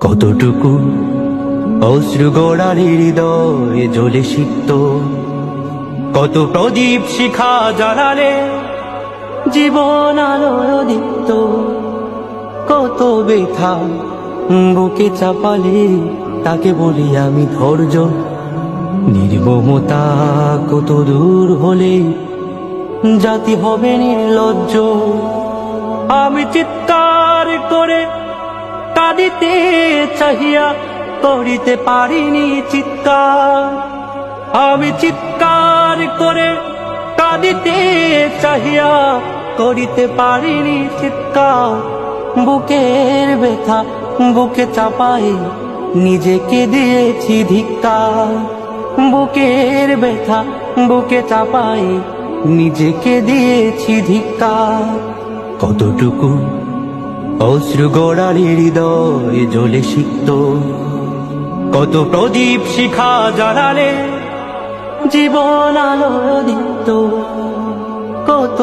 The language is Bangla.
কতটুকু অশ্রু গড়ালি হৃদয়ে জ্বলে সিক্ত, কত প্রদীপ শিখা জ্বালালে জীবন আলোয় দীপ্ত, কত ব্যথা বুকে চাপালে তাকে বলি আমি ধৈর্য। নির্মমতা কত দূর হলে জাতি হবে নির্লজ্জ। আমি চিৎকার করে কাঁদিতে চাহিয়া করিতে পারিনি চিৎকার। আমি চিৎকার করে কাঁদিতে চাহিয়া করিতে পারিনি চিৎকার। বুকের ব্যথা বুকে চাপাই নিজেকে দিয়েছি ধিক্কার। বুকের ব্যথা বুকে চাপাই নিজেকে দিয়েছি ধিক্কার। কতটুকু অশ্রু গড়ালি হৃদয়ে জ্বলে সিক্ত, কত প্রদীপ শিখা জ্বালালে জীবন আলোয় দীপ্ত, কত